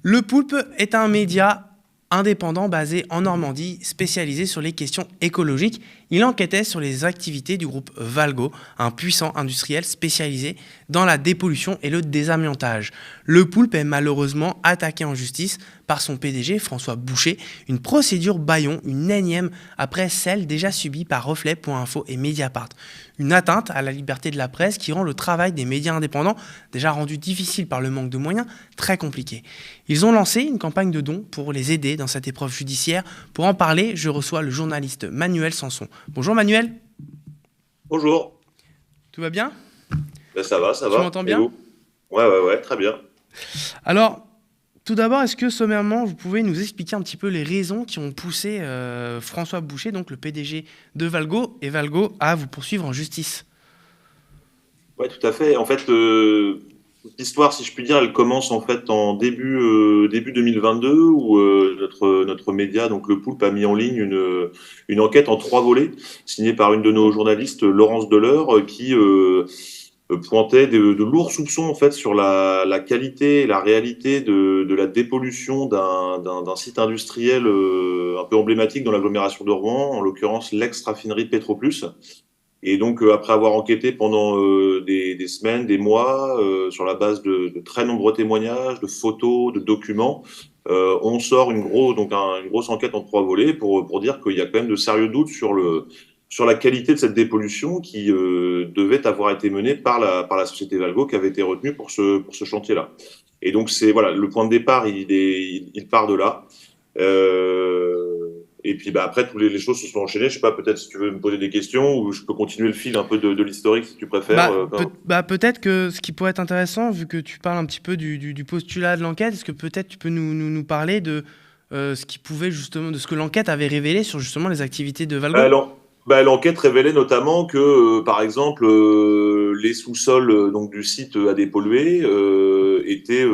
Le Poulpe est un média indépendant basé en Normandie, spécialisé sur les questions écologiques. Il enquêtait sur les activités du groupe Valgo, un puissant industriel spécialisé dans la dépollution et le désamiantage. Le Poulpe est malheureusement attaqué en justice par son PDG François Boucher, une procédure bâillon, une énième après celle déjà subie par Reflet.info et Mediapart. Une atteinte à la liberté de la presse qui rend le travail des médias indépendants, déjà rendu difficile par le manque de moyens, très compliqué. Ils ont lancé une campagne de dons pour les aider dans cette épreuve judiciaire. Pour en parler, je reçois le journaliste Manuel Sanson. Bonjour Manuel. Bonjour. Tout va bien? Ben, ça va, ça Tu va. m'entends Et bien? vous? Ouais, très bien. Alors, tout d'abord, est-ce que sommairement, vous pouvez nous expliquer un petit peu les raisons qui ont poussé François Boucher, donc le PDG de Valgo, et Valgo à vous poursuivre en justice? Ouais, tout à fait. En fait, l'histoire, si je puis dire, elle commence en fait en début 2022 où notre média, donc Le Poulpe, a mis en ligne une enquête en 3 volets signée par une de nos journalistes, Laurence Deleur, qui pointait de lourds soupçons en fait sur la qualité et la réalité de la dépollution d'un site industriel un peu emblématique dans l'agglomération de Rouen, en l'occurrence l'ex-raffinerie de Petroplus. Et donc, après avoir enquêté pendant des semaines, des mois, sur la base de très nombreux témoignages, de photos, de documents, on sort une grosse enquête en 3 volets pour dire qu'il y a quand même de sérieux doutes sur la qualité de cette dépollution qui devait avoir été menée par la société Valgo qui avait été retenue pour ce chantier-là. Et donc, voilà, le point de départ, il part de là. Et puis après, toutes les choses se sont enchaînées. Je sais pas, peut-être si tu veux me poser des questions ou je peux continuer le fil un peu de l'historique si tu préfères. Peut-être que ce qui pourrait être intéressant, vu que tu parles un petit peu du postulat de l'enquête, est-ce que peut-être tu peux nous parler de ce qui pouvait justement, de ce que l'enquête avait révélé sur justement les activités de Valgo? L'enquête révélait notamment que, par exemple, les sous-sols donc du site à dépolluer étaient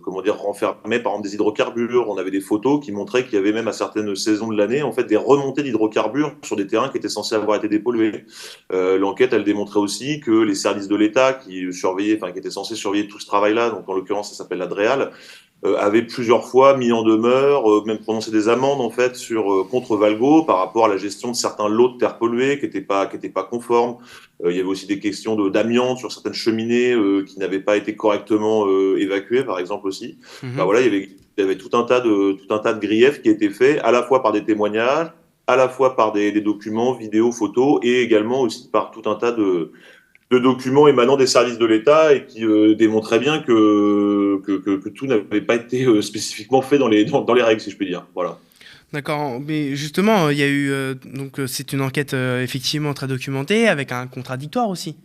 comment dire renfermés par exemple des hydrocarbures. On avait des photos qui montraient qu'il y avait même à certaines saisons de l'année en fait des remontées d'hydrocarbures sur des terrains qui étaient censés avoir été dépollués. L'enquête elle démontrait aussi que les services de l'État qui étaient censés surveiller tout ce travail-là, donc en l'occurrence ça s'appelle la DREAL, avait plusieurs fois mis en demeure, même prononcé des amendes en fait contre Valgo par rapport à la gestion de certains lots de terre polluée qui étaient pas conformes. Il y avait aussi des questions d'amiante sur certaines cheminées qui n'avaient pas été correctement évacuées, par exemple aussi. Enfin, Mhm. voilà, il y avait tout un tas de griefs qui étaient faits à la fois par des témoignages, à la fois par des documents, vidéos, photos, et également aussi par tout un tas de documents émanant des services de l'État et qui démontraient bien que tout n'avait pas été spécifiquement fait dans les règles, si je puis dire. Voilà. D'accord, mais justement, il y a eu c'est une enquête effectivement très documentée avec un contradictoire aussi.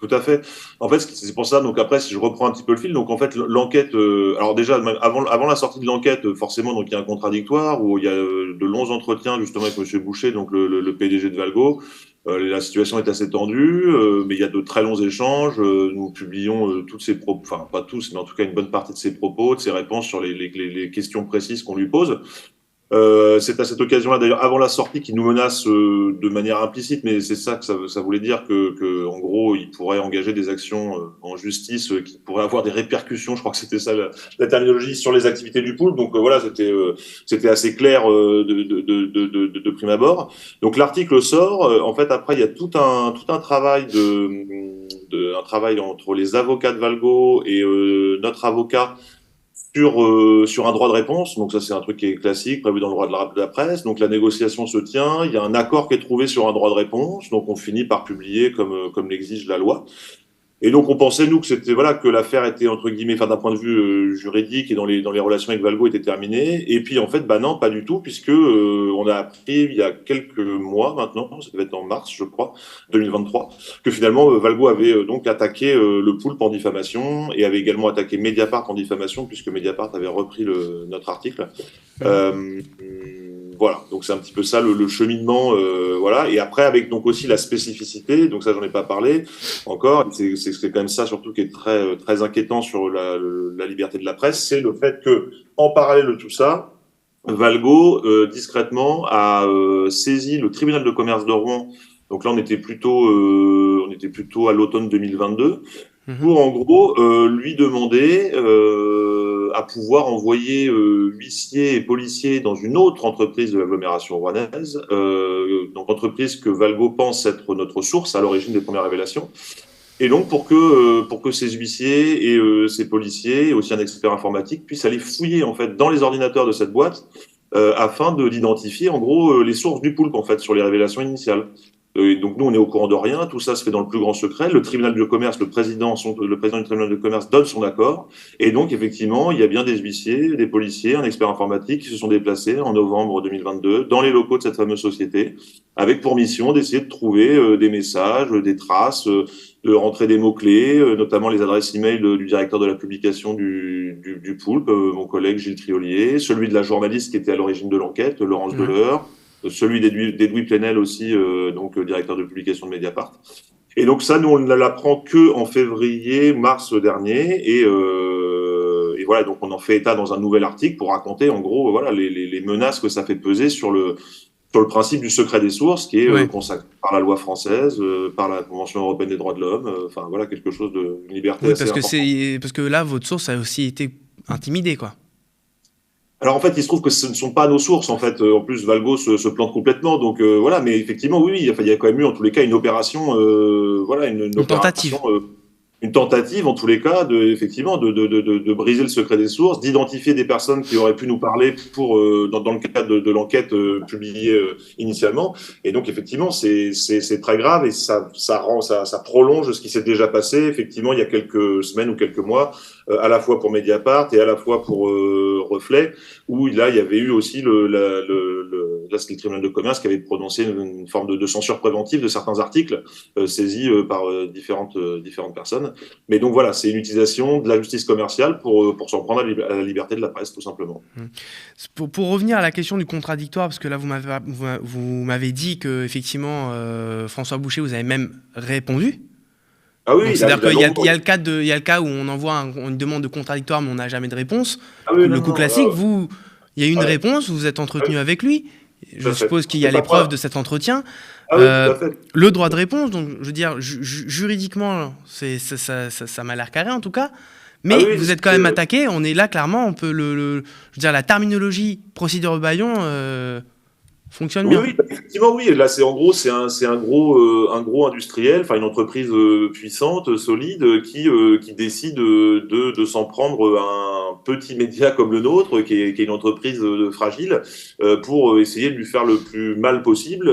Tout à fait. En fait, c'est pour ça. Donc après, si je reprends un petit peu le fil, donc en fait, l'enquête. Alors déjà, même avant la sortie de l'enquête, forcément, donc il y a un contradictoire où il y a de longs entretiens justement avec Monsieur Boucher, donc le PDG de Valgo. La situation est assez tendue, mais il y a de très longs échanges. Nous publions toutes ses propos, enfin pas tous, mais en tout cas une bonne partie de ses propos, de ses réponses sur les questions précises qu'on lui pose. C'est à cette occasion-là, d'ailleurs, avant la sortie, qu'il nous menace de manière implicite, mais c'est ça que ça voulait dire en gros, il pourrait engager des actions en justice qui pourraient avoir des répercussions. Je crois que c'était ça la terminologie sur les activités du pool. Donc voilà, c'était assez clair de prime abord. Donc l'article sort. En fait, après, il y a tout un travail un travail entre les avocats de Valgo et notre avocat sur un droit de réponse. Donc ça, c'est un truc qui est classique, prévu dans le droit de la presse. Donc la négociation se tient, il y a un accord qui est trouvé sur un droit de réponse, donc on finit par publier comme l'exige la loi. Et donc on pensait nous que c'était voilà que l'affaire était entre guillemets, enfin d'un point de vue juridique et dans les relations avec Valgo était terminée. Et puis en fait bah non pas du tout puisque on a appris il y a quelques mois maintenant, ça devait être en mars je crois 2023, que finalement Valgo avait donc attaqué le Poulpe en diffamation et avait également attaqué Mediapart en diffamation puisque Mediapart avait repris notre article. Mhm. Euh, voilà, donc c'est un petit peu ça le cheminement, voilà. Et après avec donc aussi la spécificité, donc ça j'en ai pas parlé encore, c'est quand même ça surtout qui est très inquiétant sur la liberté de la presse, c'est le fait que en parallèle de tout ça, Valgo discrètement a saisi le tribunal de commerce de Rouen. Donc là on était plutôt à l'automne 2022 Mhm. pour en gros lui demander à pouvoir envoyer huissiers et policiers dans une autre entreprise de l'agglomération rouennaise, donc entreprise que Valgo pense être notre source à l'origine des premières révélations. Et donc pour que ces huissiers et ces policiers, et aussi un expert informatique, puissent aller fouiller en fait dans les ordinateurs de cette boîte afin d'identifier en gros les sources du poulpe en fait sur les révélations initiales. Donc nous on est au courant de rien, tout ça se fait dans le plus grand secret. Le tribunal de commerce, le président du tribunal de commerce donne son accord, et donc effectivement il y a bien des huissiers, des policiers, un expert informatique qui se sont déplacés en novembre 2022 dans les locaux de cette fameuse société, avec pour mission d'essayer de trouver des messages, des traces, de rentrer des mots-clés, notamment les adresses e-mail du directeur de la publication du Poulpe, mon collègue Gilles Triolier, celui de la journaliste qui était à l'origine de l'enquête, Laurence Deleur, celui d'Edoui Plenel aussi, donc directeur de publication de Mediapart. Et donc ça, nous, on ne l'apprend que en février, mars dernier, et voilà, donc on en fait état dans un nouvel article pour raconter en gros voilà les menaces que ça fait peser sur le principe du secret des sources, qui est consacré par la loi française, par la Convention européenne des droits de l'homme, enfin voilà, quelque chose d'une liberté assez importante. Parce que là, votre source a aussi été intimidée, quoi. Alors en fait, il se trouve que ce ne sont pas nos sources. En fait, en plus, Valgo se plante complètement. Donc voilà, mais effectivement, oui, il y a quand même eu en tous les cas une opération, voilà, une tentative. Une tentative, en tous les cas, effectivement, de briser le secret des sources, d'identifier des personnes qui auraient pu nous parler dans le cadre de l'enquête publiée initialement. Et donc, effectivement, c'est très grave et ça prolonge ce qui s'est déjà passé, effectivement, il y a quelques semaines ou quelques mois, à la fois pour Mediapart et à la fois pour Reflet, où là, il y avait eu aussi là, c'était le tribunal de commerce qui avait prononcé une forme de censure préventive de certains articles saisis par différentes personnes. Mais donc voilà, c'est une utilisation de la justice commerciale pour s'en prendre à la liberté de la presse, tout simplement. Pour revenir à la question du contradictoire, parce que là, vous m'avez dit que effectivement, François Boucher, vous avez même répondu. Ah oui, c'est-à-dire qu'il y a le cas où on envoie une demande de contradictoire, mais on n'a jamais de réponse. Ah oui, le coup classique, il y a eu une réponse, vous vous êtes entretenu avec lui. Je suppose qu'il y a les preuves de cet entretien. Ah oui, tout à fait. Le droit de réponse, donc je veux dire, juridiquement, ça m'a l'air carré en tout cas. Mais vous êtes quand même attaqué. On est là clairement. On peut je veux dire, la terminologie procédure Bayon fonctionne bien. Oui, effectivement, oui. Là, c'est un gros industriel, enfin une entreprise puissante, solide, qui décide de s'en prendre à un petit média comme le nôtre, qui est une entreprise fragile, pour essayer de lui faire le plus mal possible,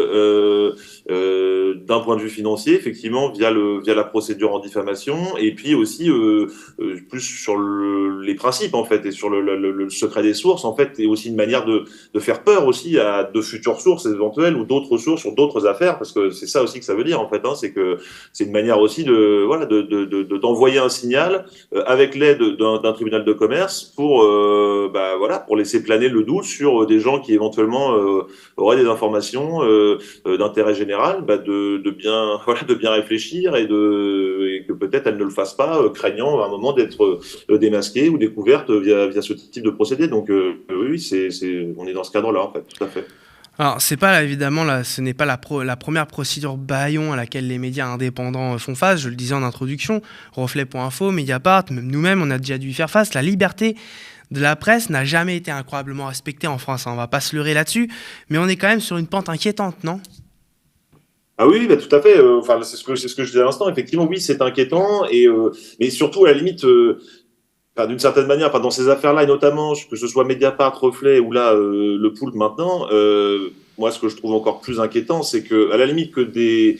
d'un point de vue financier, effectivement, via la procédure en diffamation, et puis aussi plus sur les principes en fait, et sur le secret des sources en fait, et aussi une manière de faire peur aussi à de futures sources éventuelles ou d'autres sources sur d'autres affaires, parce que c'est ça aussi que ça veut dire en fait, hein, c'est que c'est une manière aussi d'envoyer un signal avec l'aide d'un tribunal de commerce pour pour laisser planer le doute sur des gens qui éventuellement auraient des informations d'intérêt général, de bien réfléchir et que peut-être elles ne le fassent pas, craignant à un moment d'être démasquées ou découvertes via ce type de procédé. Donc oui, on est dans ce cadre-là en fait, tout à fait. Alors, c'est pas évidemment ce n'est pas la première procédure Bayon à laquelle les médias indépendants font face. Je le disais en introduction, Reflet.info, Mediapart, même nous-mêmes, on a déjà dû y faire face. La liberté de la presse n'a jamais été incroyablement respectée en France. On va pas se leurrer là-dessus, mais on est quand même sur une pente inquiétante, non ? Ah oui, tout à fait. Enfin, c'est ce que je disais à l'instant. Effectivement, oui, c'est inquiétant, mais surtout à la limite. D'une certaine manière, dans ces affaires-là, et notamment que ce soit Mediapart, Reflet ou là le Poulpe maintenant, moi ce que je trouve encore plus inquiétant, c'est que à la limite que des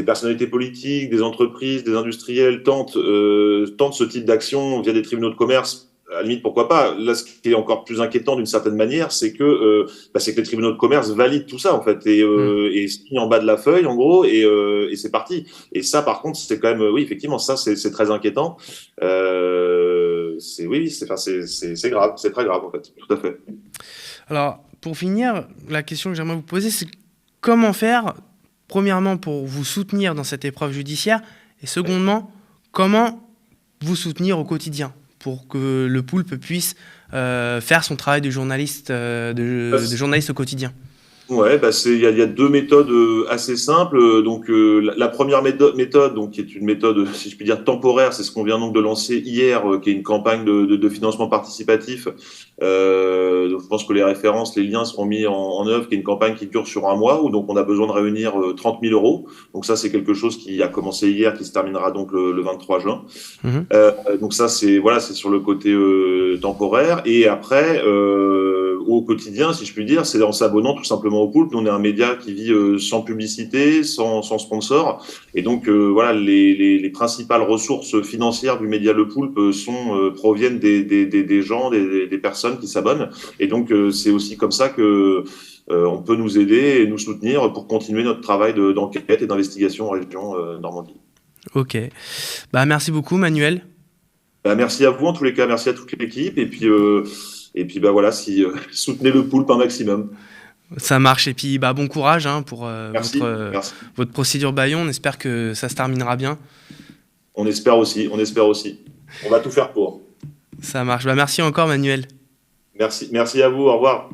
personnalités politiques, des entreprises, des industriels tentent ce type d'action via des tribunaux de commerce, à la limite pourquoi pas. Là, ce qui est encore plus inquiétant d'une certaine manière, c'est que les tribunaux de commerce valident tout ça en fait et signent en bas de la feuille en gros et c'est parti. Et ça, par contre, c'est quand même oui, effectivement, ça c'est très inquiétant. C'est grave, c'est très grave en fait, tout à fait. Alors, pour finir, la question que j'aimerais vous poser, c'est comment faire, premièrement, pour vous soutenir dans cette épreuve judiciaire, et secondement, comment vous soutenir au quotidien pour que le Poulpe puisse faire son travail de journaliste, de journaliste au quotidien. Ouais, bah il y a deux méthodes assez simples. Donc la première méthode, donc qui est une méthode, si je puis dire, temporaire, c'est ce qu'on vient donc de lancer hier, qui est une campagne de financement participatif. Donc je pense que les références, les liens seront mis en œuvre, qui est une campagne qui dure sur un mois, où donc on a besoin de réunir 30 000 euros. Donc ça, c'est quelque chose qui a commencé hier, qui se terminera donc le 23 juin. Mhm. Donc ça, c'est voilà, c'est sur le côté temporaire. Et après, au quotidien, si je puis dire, c'est en s'abonnant tout simplement au Poulpe. Nous, on est un média qui vit sans publicité, sans sponsor. Et donc, voilà, les principales ressources financières du média Le Poulpe proviennent des gens, des personnes qui s'abonnent. Et donc, c'est aussi comme ça que on peut nous aider et nous soutenir pour continuer notre travail d'enquête et d'investigation en région Normandie. Ok. Bah, merci beaucoup, Manuel. Bah, merci à vous en tous les cas, merci à toute l'équipe et puis bah voilà, si soutenez le Poulpe un maximum. Ça marche. Et puis, bah, bon courage hein, pour Merci, merci. votre procédure Bayon. On espère que ça se terminera bien. On espère aussi, on espère aussi. On va tout faire pour. Ça marche. Bah, merci encore, Manuel. Merci, merci à vous, au revoir.